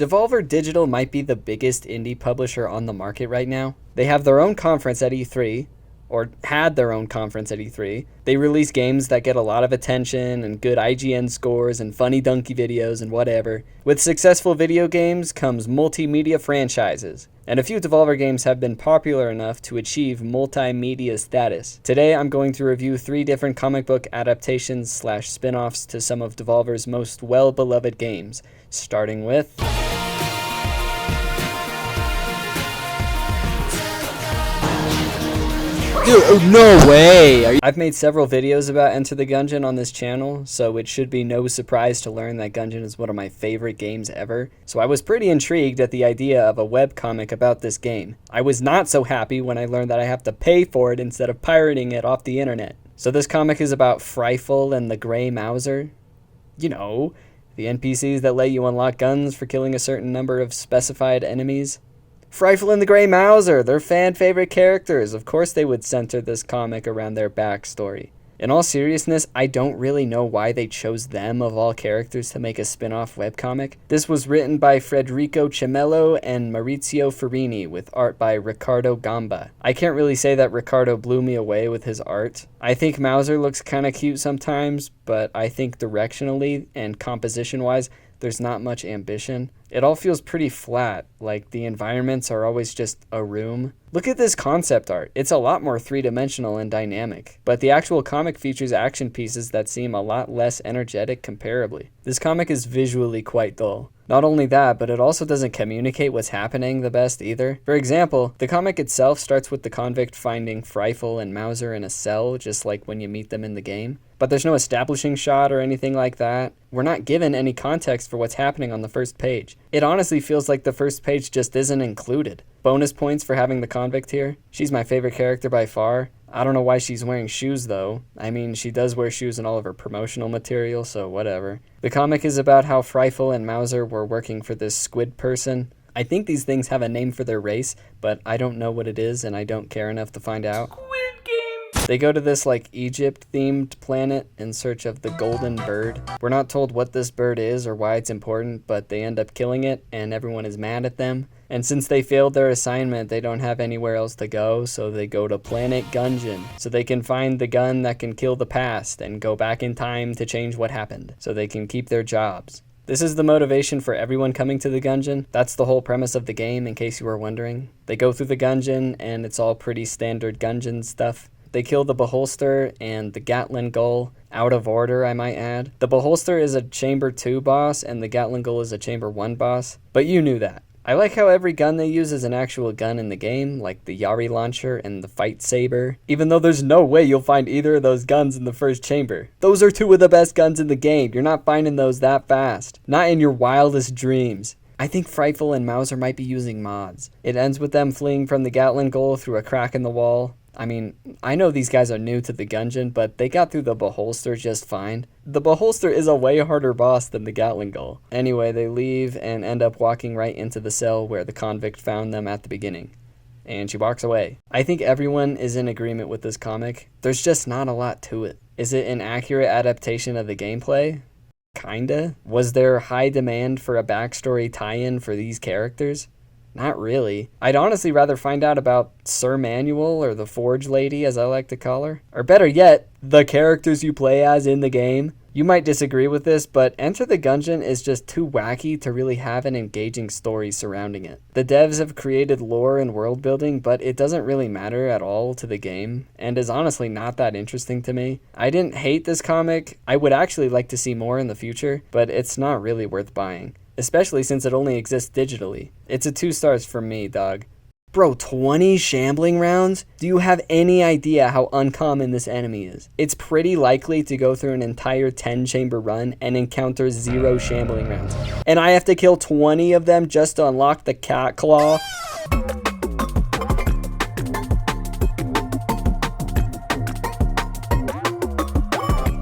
Devolver Digital might be the biggest indie publisher on the market right now. They have their own conference at E3, or had their own conference at E3. They release games that get a lot of attention and good IGN scores and funny donkey videos and whatever. With successful video games comes multimedia franchises, and a few Devolver games have been popular enough to achieve multimedia status. Today I'm going to review 3 different comic book adaptations / spin-offs to some of Devolver's most well-beloved games, starting with... Dude, no way! I've made several videos about Enter the Gungeon on this channel, so it should be no surprise to learn that Gungeon is one of my favorite games ever. So I was pretty intrigued at the idea of a webcomic about this game. I was not so happy when I learned that I have to pay for it instead of pirating it off the internet. So this comic is about Freifel and the Grey Mauser. You know, the NPCs that let you unlock guns for killing a certain number of specified enemies. Freifel and the Grey Mauser, they're fan-favorite characters. Of course they would center this comic around their backstory. In all seriousness, I don't really know why they chose them of all characters to make a spin-off webcomic. This was written by Federico Cimello and Maurizio Ferrini with art by Riccardo Gamba. I can't really say that Riccardo blew me away with his art. I think Mauser looks kinda cute sometimes, but I think directionally and composition-wise, there's not much ambition. It all feels pretty flat, like the environments are always just a room. Look at this concept art. It's a lot more three-dimensional and dynamic, but the actual comic features action pieces that seem a lot less energetic comparably. This comic is visually quite dull. Not only that, but it also doesn't communicate what's happening the best either. For example, the comic itself starts with the convict finding Freifel and Mauser in a cell, just like when you meet them in the game. But there's no establishing shot or anything like that. We're not given any context for what's happening on the first page. It honestly feels like the first page just isn't included. Bonus points for having the convict here. She's my favorite character by far. I don't know why she's wearing shoes though. I mean, she does wear shoes in all of her promotional material, so whatever. The comic is about how Freifel and Mauser were working for this squid person. I think these things have a name for their race, but I don't know what it is and I don't care enough to find out. They go to this like Egypt-themed planet in search of the golden bird. We're not told what this bird is or why it's important, but they end up killing it and everyone is mad at them. And since they failed their assignment, they don't have anywhere else to go, so they go to Planet Gungeon, so they can find the gun that can kill the past and go back in time to change what happened, so they can keep their jobs. This is the motivation for everyone coming to the Gungeon. That's the whole premise of the game, in case you were wondering. They go through the Gungeon, and it's all pretty standard Gungeon stuff. They kill the Beholster and the Gatling Gull, out of order I might add. The Beholster is a Chamber 2 boss, and the Gatling Gull is a Chamber 1 boss, but you knew that. I like how every gun they use is an actual gun in the game, like the Yari launcher and the Fight Saber, even though there's no way you'll find either of those guns in the first chamber. Those are 2 of the best guns in the game. You're not finding those that fast. Not in your wildest dreams. I think Freifel and Mauser might be using mods. It ends with them fleeing from the Gatling Gull through a crack in the wall. I mean, I know these guys are new to the Gungeon, but they got through the Beholster just fine. The Beholster is a way harder boss than the Gatling Gull. Anyway, they leave and end up walking right into the cell where the convict found them at the beginning. And she walks away. I think everyone is in agreement with this comic. There's just not a lot to it. Is it an accurate adaptation of the gameplay? Kinda. Was there high demand for a backstory tie-in for these characters? Not really. I'd honestly rather find out about Sir Manuel, or the Forge Lady as I like to call her. Or better yet, the characters you play as in the game. You might disagree with this, but Enter the Gungeon is just too wacky to really have an engaging story surrounding it. The devs have created lore and world building, but it doesn't really matter at all to the game, and is honestly not that interesting to me. I didn't hate this comic. I would actually like to see more in the future, but it's not really worth buying. Especially since it only exists digitally. It's a 2 stars from me, dog. Bro, 20 shambling rounds? Do you have any idea how uncommon this enemy is? It's pretty likely to go through an entire 10-chamber run and encounter 0 shambling rounds. And I have to kill 20 of them just to unlock the cat claw?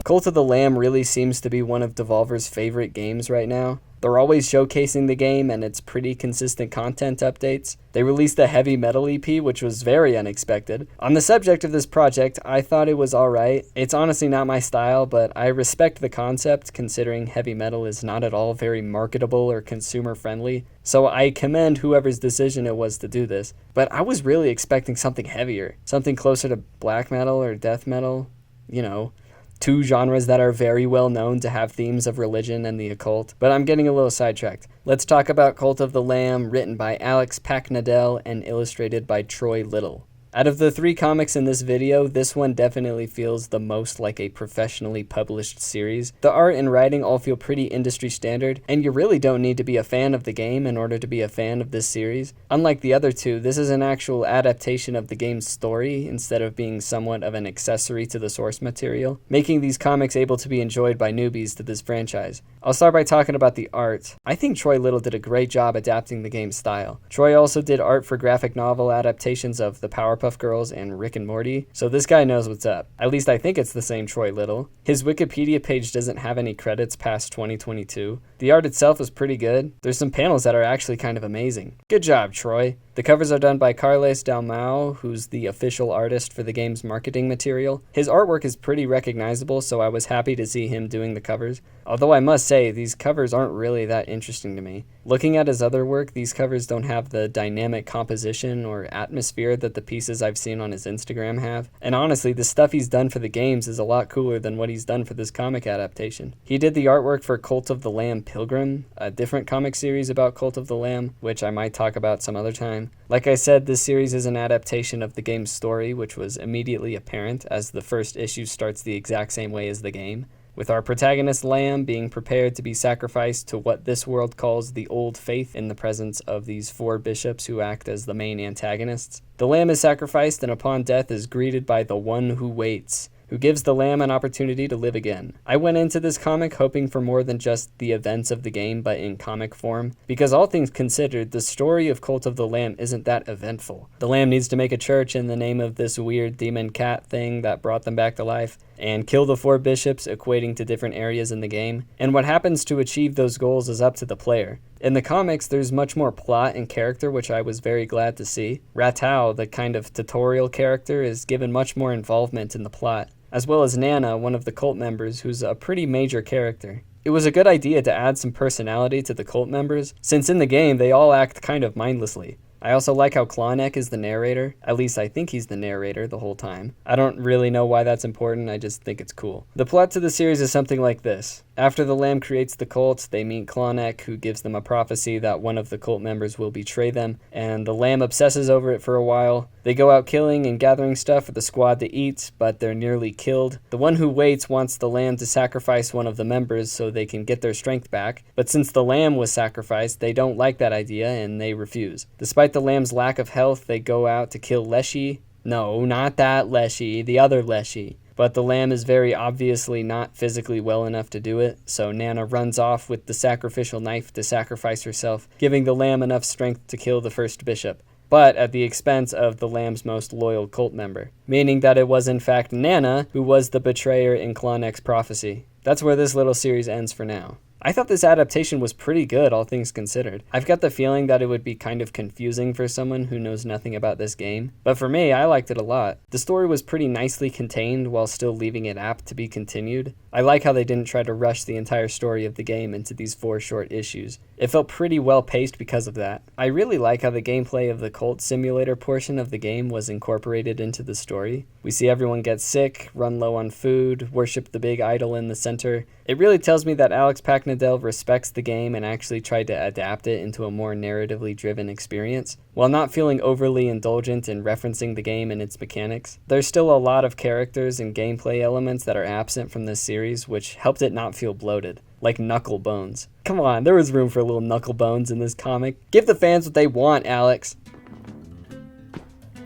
Cult of the Lamb really seems to be one of Devolver's favorite games right now. They're always showcasing the game and its pretty consistent content updates. They released a heavy metal EP, which was very unexpected. On the subject of this project, I thought it was alright. It's honestly not my style, but I respect the concept considering heavy metal is not at all very marketable or consumer friendly. So I commend whoever's decision it was to do this. But I was really expecting something heavier, something closer to black metal or death metal, you know. Two genres that are very well known to have themes of religion and the occult, but I'm getting a little sidetracked. Let's talk about Cult of the Lamb, written by Alex Packnadell and illustrated by Troy Little. Out of the 3 comics in this video, this one definitely feels the most like a professionally published series. The art and writing all feel pretty industry standard, and you really don't need to be a fan of the game in order to be a fan of this series. Unlike the other 2, this is an actual adaptation of the game's story instead of being somewhat of an accessory to the source material, making these comics able to be enjoyed by newbies to this franchise. I'll start by talking about the art. I think Troy Little did a great job adapting the game's style. Troy also did art for graphic novel adaptations of the Powerpuff Girls and Rick and Morty, so this guy knows what's up. At least I think it's the same Troy Little. His Wikipedia page doesn't have any credits past 2022. The art itself is pretty good. There's some panels that are actually kind of amazing. Good job, Troy. The covers are done by Carles Dalmau, who's the official artist for the game's marketing material. His artwork is pretty recognizable, so I was happy to see him doing the covers. Although I must say, these covers aren't really that interesting to me. Looking at his other work, these covers don't have the dynamic composition or atmosphere that the pieces I've seen on his Instagram have. And honestly, the stuff he's done for the games is a lot cooler than what he's done for this comic adaptation. He did the artwork for Cult of the Lamb Pilgrim, a different comic series about Cult of the Lamb, which I might talk about some other time. Like I said, this series is an adaptation of the game's story, which was immediately apparent as the first issue starts the exact same way as the game, with our protagonist Lamb being prepared to be sacrificed to what this world calls the Old Faith in the presence of these 4 bishops who act as the main antagonists. The Lamb is sacrificed and upon death is greeted by the One Who Waits, who gives the Lamb an opportunity to live again. I went into this comic hoping for more than just the events of the game, but in comic form, because all things considered, the story of Cult of the Lamb isn't that eventful. The Lamb needs to make a church in the name of this weird demon cat thing that brought them back to life, and kill the 4 bishops, equating to different areas in the game, and what happens to achieve those goals is up to the player. In the comics, there's much more plot and character, which I was very glad to see. Ratau, the kind of tutorial character, is given much more involvement in the plot, as well as Nana, one of the cult members, who's a pretty major character. It was a good idea to add some personality to the cult members, since in the game they all act kind of mindlessly. I also like how Klonek is the narrator. At least I think he's the narrator the whole time. I don't really know why that's important, I just think it's cool. The plot to the series is something like this. After the Lamb creates the cult, they meet Klonek, who gives them a prophecy that one of the cult members will betray them, and the Lamb obsesses over it for a while. They go out killing and gathering stuff for the squad to eat, but they're nearly killed. The One Who Waits wants the Lamb to sacrifice one of the members so they can get their strength back, but since the Lamb was sacrificed, they don't like that idea and they refuse. Despite the Lamb's lack of health, they go out to kill Leshy. No, not that Leshy, the other Leshy. But the Lamb is very obviously not physically well enough to do it, so Nana runs off with the sacrificial knife to sacrifice herself, giving the Lamb enough strength to kill the first bishop, but at the expense of the Lamb's most loyal cult member, meaning that it was in fact Nana who was the betrayer in Klonek's prophecy. That's where this little series ends for now. I thought this adaptation was pretty good, all things considered. I've got the feeling that it would be kind of confusing for someone who knows nothing about this game, but for me, I liked it a lot. The story was pretty nicely contained while still leaving it apt to be continued. I like how they didn't try to rush the entire story of the game into these 4 short issues. It felt pretty well paced because of that. I really like how the gameplay of the cult simulator portion of the game was incorporated into the story. We see everyone get sick, run low on food, worship the big idol in the center. It really tells me that Alex Packnadell respects the game and actually tried to adapt it into a more narratively driven experience, while not feeling overly indulgent in referencing the game and its mechanics. There's still a lot of characters and gameplay elements that are absent from this series, which helped it not feel bloated, like Knuckle Bones. Come on, there was room for a little Knuckle Bones in this comic. Give the fans what they want, Alex.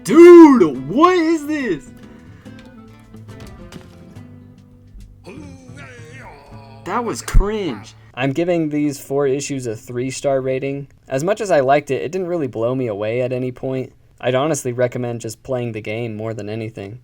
Dude, what is this? That was cringe. I'm giving these 4 issues a 3-star rating. As much as I liked it, it didn't really blow me away at any point. I'd honestly recommend just playing the game more than anything.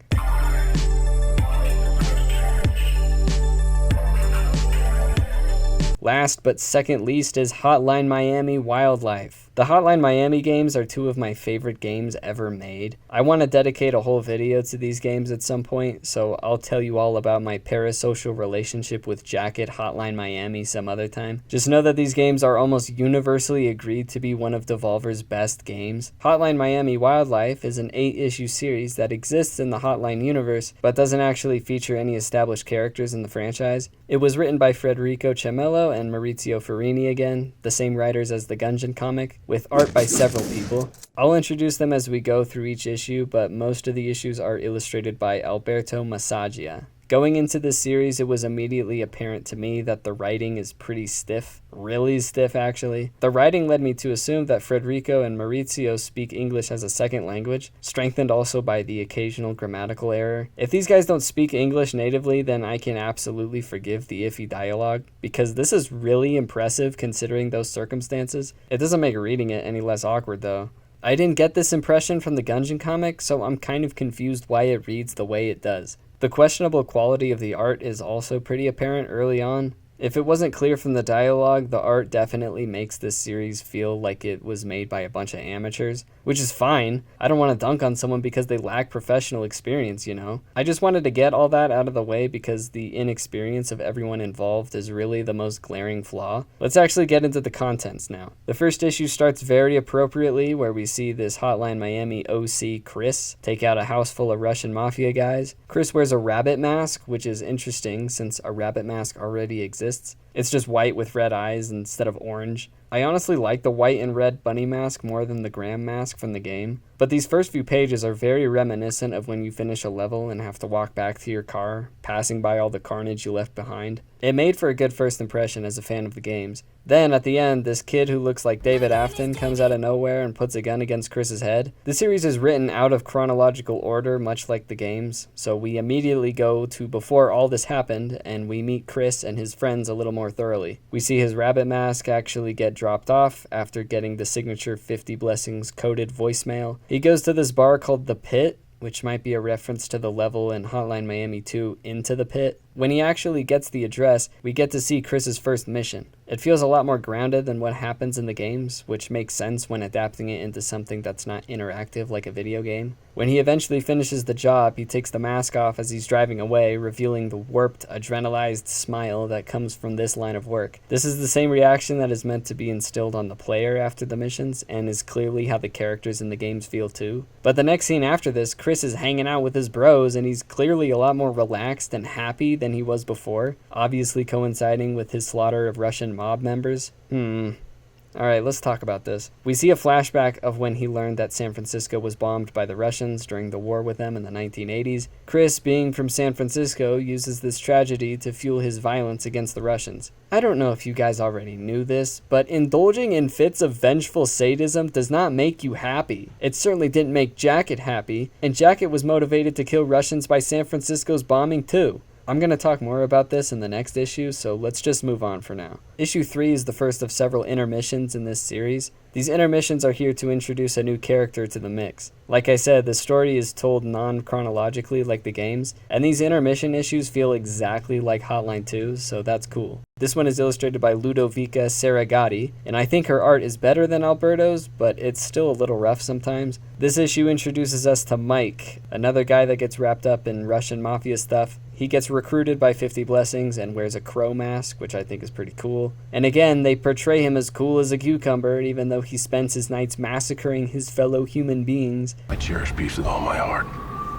Last but second least is Hotline Miami Wildlife. The Hotline Miami games are two of my favorite games ever made. I want to dedicate a whole video to these games at some point, so I'll tell you all about my parasocial relationship with Jack at Hotline Miami some other time. Just know that these games are almost universally agreed to be one of Devolver's best games. Hotline Miami Wildlife is an 8-issue series that exists in the Hotline universe, but doesn't actually feature any established characters in the franchise. It was written by Federico Cemello and Maurizio Ferrini again, the same writers as the Gungeon comic, with art by several people. I'll introduce them as we go through each issue, but most of the issues are illustrated by Alberto Massaggia. Going into this series, it was immediately apparent to me that the writing is pretty stiff. Really stiff, actually. The writing led me to assume that Federico and Maurizio speak English as a second language, strengthened also by the occasional grammatical error. If these guys don't speak English natively, then I can absolutely forgive the iffy dialogue, because this is really impressive considering those circumstances. It doesn't make reading it any less awkward, though. I didn't get this impression from the Gungeon comic, so I'm kind of confused why it reads the way it does. The questionable quality of the art is also pretty apparent early on. If it wasn't clear from the dialogue, the art definitely makes this series feel like it was made by a bunch of amateurs, which is fine. I don't want to dunk on someone because they lack professional experience, you know? I just wanted to get all that out of the way because the inexperience of everyone involved is really the most glaring flaw. Let's actually get into the contents now. The first issue starts very appropriately where we see this Hotline Miami OC Chris take out a house full of Russian mafia guys. Chris wears a rabbit mask, which is interesting since a rabbit mask already exists. It's just white with red eyes instead of orange. I honestly like the white and red bunny mask more than the Graham mask from the game, but these first few pages are very reminiscent of when you finish a level and have to walk back to your car, passing by all the carnage you left behind. It made for a good first impression as a fan of the games. Then, at the end, this kid who looks like David Afton comes out of nowhere and puts a gun against Chris's head. The series is written out of chronological order, much like the games, so we immediately go to before all this happened, and we meet Chris and his friends a little more thoroughly. We see his rabbit mask actually get dropped off after getting the signature 50 Blessings coded voicemail. He goes to this bar called The Pit, which might be a reference to the level in Hotline Miami 2, Into the Pit. When he actually gets the address, we get to see Chris's first mission. It feels a lot more grounded than what happens in the games, which makes sense when adapting it into something that's not interactive like a video game. When he eventually finishes the job, he takes the mask off as he's driving away, revealing the warped, adrenalized smile that comes from this line of work. This is the same reaction that is meant to be instilled on the player after the missions, and is clearly how the characters in the games feel too. But the next scene after this, Chris is hanging out with his bros, and he's clearly a lot more relaxed and happy than he was before, obviously coinciding with his slaughter of Russian mob members. Alright, let's talk about this. We see a flashback of when he learned that San Francisco was bombed by the Russians during the war with them in the 1980s. Chris, being from San Francisco, uses this tragedy to fuel his violence against the Russians. I don't know if you guys already knew this, but indulging in fits of vengeful sadism does not make you happy. It certainly didn't make Jacket happy, and Jacket was motivated to kill Russians by San Francisco's bombing too. I'm going to talk more about this in the next issue, so let's just move on for now. Issue 3 is the first of several intermissions in this series. These intermissions are here to introduce a new character to the mix. Like I said, the story is told non-chronologically like the games, and these intermission issues feel exactly like Hotline 2, so that's cool. This one is illustrated by Ludovica Serragati, and I think her art is better than Alberto's, but it's still a little rough sometimes. This issue introduces us to Mike, another guy that gets wrapped up in Russian mafia stuff. He gets recruited by 50 Blessings and wears a crow mask, which I think is pretty cool. And again, they portray him as cool as a cucumber, even though he spends his nights massacring his fellow human beings. I cherish peace with all my heart.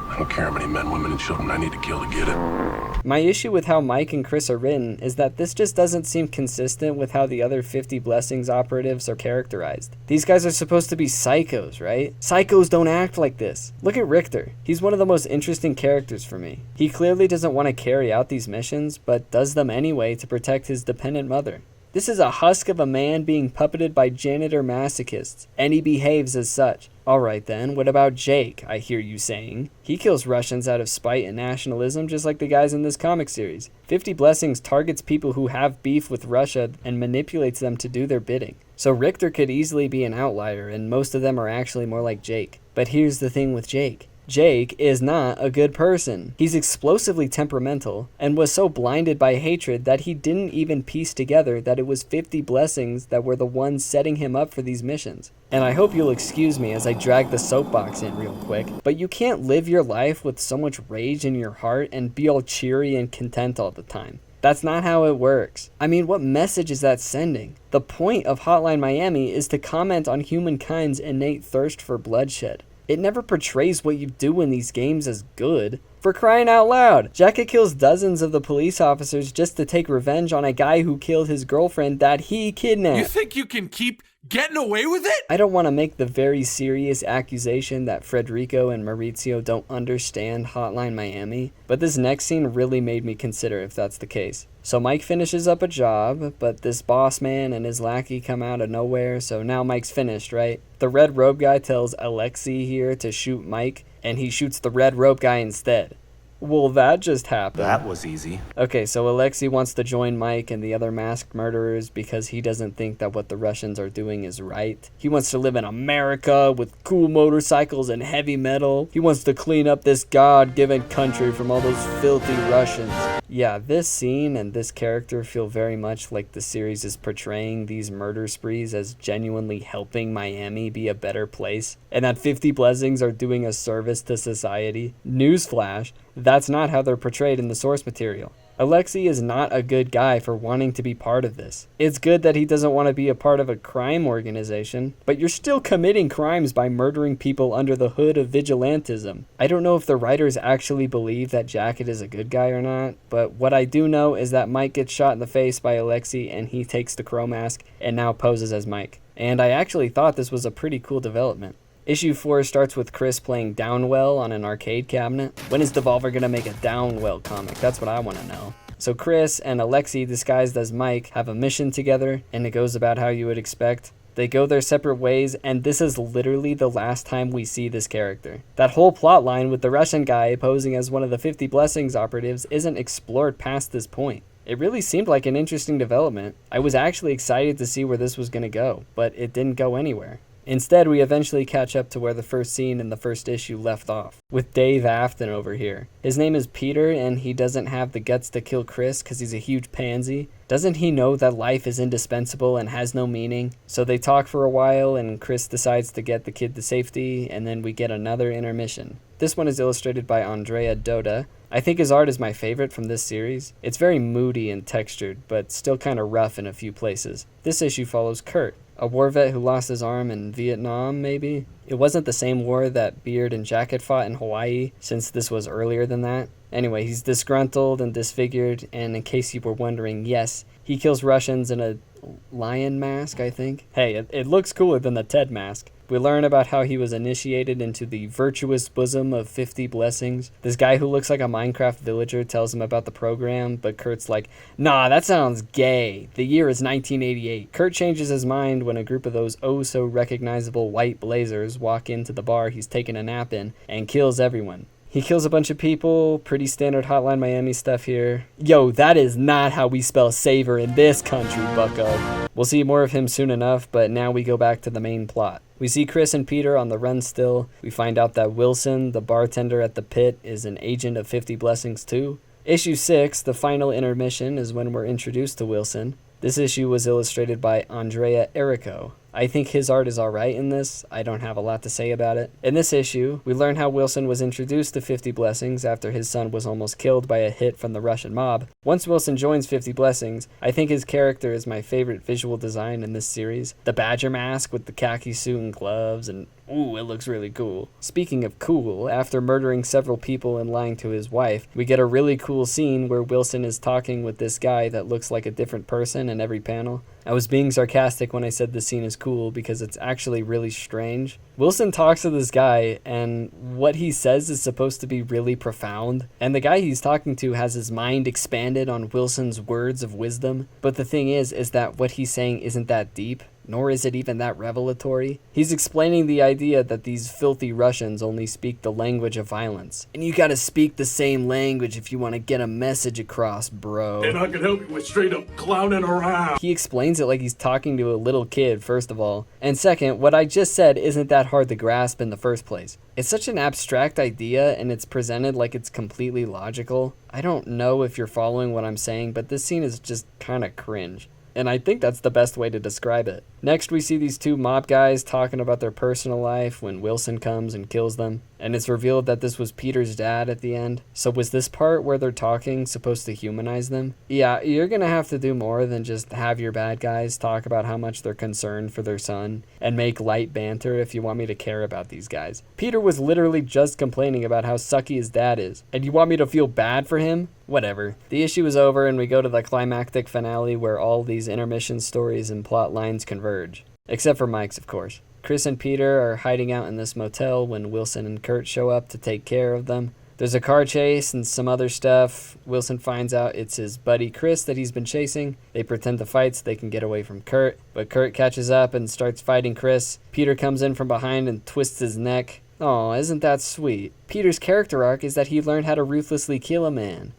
I don't care how many men, women, and children I need to kill to get it. My issue with how Mike and Chris are written is that this just doesn't seem consistent with how the other 50 Blessings operatives are characterized. These guys are supposed to be psychos, right? Psychos don't act like this. Look at Richter. He's one of the most interesting characters for me. He clearly doesn't want to carry out these missions, but does them anyway to protect his dependent mother. This is a husk of a man being puppeted by janitor masochists, and he behaves as such. Alright then, what about Jake, I hear you saying? He kills Russians out of spite and nationalism just like the guys in this comic series. 50 Blessings targets people who have beef with Russia and manipulates them to do their bidding. So Richter could easily be an outlier, and most of them are actually more like Jake. But here's the thing with Jake. Jake is not a good person. He's explosively temperamental and was so blinded by hatred that he didn't even piece together that it was 50 blessings that were the ones setting him up for these missions. And I hope you'll excuse me as I drag the soapbox in real quick, but you can't live your life with so much rage in your heart and be all cheery and content all the time. That's not how it works. I mean, what message is that sending? The point of Hotline Miami is to comment on humankind's innate thirst for bloodshed. It never portrays what you do in these games as good. For crying out loud, Jacket kills dozens of the police officers just to take revenge on a guy who killed his girlfriend that he kidnapped. You think you can keep getting away with it? I don't want to make the very serious accusation that Federico and Maurizio don't understand Hotline Miami, but this next scene really made me consider if that's the case. So Mike finishes up a job, but this boss man and his lackey come out of nowhere, so now Mike's finished, right? The red robe guy tells Alexei here to shoot Mike, and he shoots the red robe guy instead. Well, that just happened. That was easy. Okay, so Alexei wants to join Mike and the other masked murderers because he doesn't think that what the Russians are doing is right. He wants to live in America with cool motorcycles and heavy metal. He wants to clean up this God-given country from all those filthy Russians. Yeah, this scene and this character feel very much like the series is portraying these murder sprees as genuinely helping Miami be a better place, and that 50 blessings are doing a service to society. Newsflash, that's not how they're portrayed in the source material. Alexei is not a good guy for wanting to be part of this. It's good that he doesn't want to be a part of a crime organization, but you're still committing crimes by murdering people under the hood of vigilantism. I don't know if the writers actually believe that Jacket is a good guy or not, but what I do know is that Mike gets shot in the face by Alexei and he takes the crow mask and now poses as Mike. And I actually thought this was a pretty cool development. Issue 4 starts with Chris playing Downwell on an arcade cabinet. When is Devolver gonna make a Downwell comic? That's what I want to know. So Chris and Alexei, disguised as Mike, have a mission together, and it goes about how you would expect. They go their separate ways, and this is literally the last time we see this character. That whole plot line with the Russian guy posing as one of the 50 Blessings operatives isn't explored past this point. It really seemed like an interesting development. I was actually excited to see where this was going to go, but it didn't go anywhere. Instead, we eventually catch up to where the first scene in the first issue left off, with Dave Afton over here. His name is Peter, and he doesn't have the guts to kill Chris because he's a huge pansy. Doesn't he know that life is indispensable and has no meaning? So they talk for a while, and Chris decides to get the kid to safety, and then we get another intermission. This one is illustrated by Andrea Doda. I think his art is my favorite from this series. It's very moody and textured, but still kind of rough in a few places. This issue follows Kurt, a war vet who lost his arm in Vietnam, maybe? It wasn't the same war that Beard and Jacket fought in Hawaii, since this was earlier than that. Anyway, he's disgruntled and disfigured, and in case you were wondering, yes, he kills Russians in a lion mask, I think. Hey, it looks cooler than the Ted mask. We learn about how he was initiated into the virtuous bosom of 50 blessings. This guy who looks like a Minecraft villager tells him about the program, but Kurt's like, nah, that sounds gay. The year is 1988. Kurt changes his mind when a group of those oh-so-recognizable white blazers walk into the bar he's taking a nap in and kills everyone. He kills a bunch of people, pretty standard Hotline Miami stuff here. Yo, that is not how we spell savor in this country, bucko. We'll see more of him soon enough, but now we go back to the main plot. We see Chris and Peter on the run still. We find out that Wilson, the bartender at the pit, is an agent of 50 Blessings too. Issue 6, the final intermission, is when we're introduced to Wilson. This issue was illustrated by Andrea Errico. I think his art is alright in this. I don't have a lot to say about it. In this issue, we learn how Wilson was introduced to 50 Blessings after his son was almost killed by a hit from the Russian mob. Once Wilson joins 50 Blessings, I think his character is my favorite visual design in this series. The badger mask with the khaki suit and gloves, and ooh, it looks really cool. Speaking of cool, after murdering several people and lying to his wife, we get a really cool scene where Wilson is talking with this guy that looks like a different person in every panel. I was being sarcastic when I said the scene is cool because it's actually really strange. Wilson talks to this guy, and what he says is supposed to be really profound, and the guy he's talking to has his mind expanded on Wilson's words of wisdom, but the thing is that what he's saying isn't that deep. nor is it even that revelatory. He's explaining the idea that these filthy Russians only speak the language of violence. And you gotta speak the same language if you want to get a message across, bro. And I can help you with straight up clowning around. He explains it like he's talking to a little kid, first of all. And second, what I just said isn't that hard to grasp in the first place. It's such an abstract idea, and it's presented like it's completely logical. I don't know if you're following what I'm saying, but this scene is just kind of cringe. And I think that's the best way to describe it. Next, we see these two mob guys talking about their personal life when Wilson comes and kills them. And it's revealed that this was Peter's dad at the end. So was this part where they're talking supposed to humanize them? Yeah, you're gonna have to do more than just have your bad guys talk about how much they're concerned for their son and make light banter if you want me to care about these guys. Peter was literally just complaining about how sucky his dad is. And you want me to feel bad for him? Whatever. The issue is over and we go to the climactic finale where all these intermission stories and plot lines converge. Except for Mike's, of course. Chris and Peter are hiding out in this motel when Wilson and Kurt show up to take care of them. There's a car chase and some other stuff. Wilson finds out it's his buddy Chris that he's been chasing. They pretend to fight so they can get away from Kurt, but Kurt catches up and starts fighting Chris. Peter comes in from behind and twists his neck. Aw, isn't that sweet? Peter's character arc is that he learned how to ruthlessly kill a man.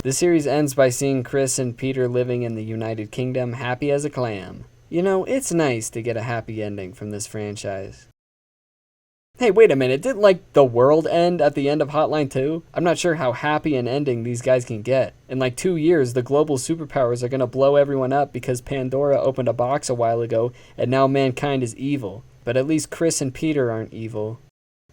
The series ends by seeing Chris and Peter living in the United Kingdom, happy as a clam. You know, it's nice to get a happy ending from this franchise. Hey, wait a minute, didn't like the world end at the end of Hotline 2? I'm not sure how happy an ending these guys can get. In like 2 years, the global superpowers are gonna blow everyone up because Pandora opened a box a while ago and now mankind is evil. But at least Chris and Peter aren't evil,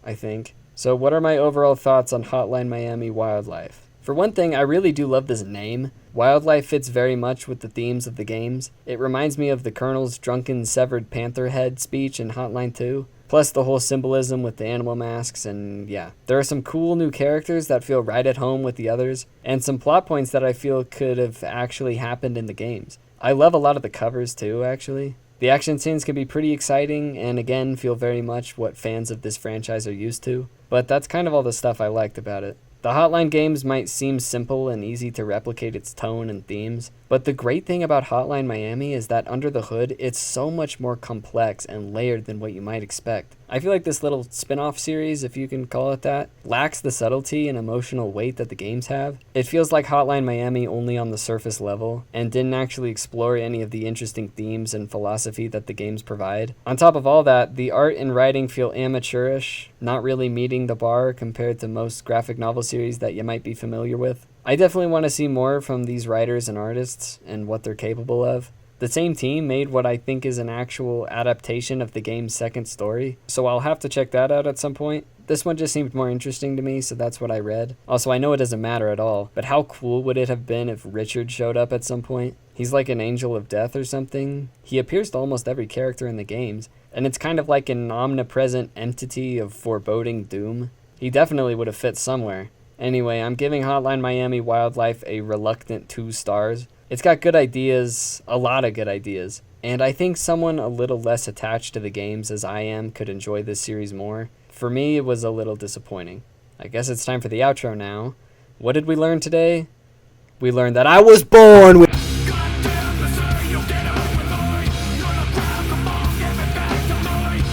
I think. So what are my overall thoughts on Hotline Miami Wildlife? For one thing, I really do love this name. Wildlife fits very much with the themes of the games. It reminds me of the Colonel's drunken severed panther head speech in Hotline 2. Plus the whole symbolism with the animal masks, and yeah. There are some cool new characters that feel right at home with the others, and some plot points that I feel could have actually happened in the games. I love a lot of the covers too, actually. The action scenes can be pretty exciting, and again, feel very much what fans of this franchise are used to. But that's kind of all the stuff I liked about it. The Hotline games might seem simple and easy to replicate its tone and themes, but the great thing about Hotline Miami is that under the hood, it's so much more complex and layered than what you might expect. I feel like this little spin-off series, if you can call it that, lacks the subtlety and emotional weight that the games have. It feels like Hotline Miami only on the surface level, and didn't actually explore any of the interesting themes and philosophy that the games provide. On top of all that, the art and writing feel amateurish, not really meeting the bar compared to most graphic novel series that you might be familiar with. I definitely want to see more from these writers and artists and what they're capable of. The same team made what I think is an actual adaptation of the game's second story, so I'll have to check that out at some point. This one just seemed more interesting to me, so that's what I read. Also, I know it doesn't matter at all, but how cool would it have been if Richard showed up at some point? He's like an angel of death or something. He appears to almost every character in the games, and it's kind of like an omnipresent entity of foreboding doom. He definitely would have fit somewhere. Anyway, I'm giving Hotline Miami Wildlife a reluctant 2 stars. It's got good ideas, a lot of good ideas, and I think someone a little less attached to the games as I am could enjoy this series more. For me, it was a little disappointing. I guess it's time for the outro now. What did we learn today? We learned that I was born with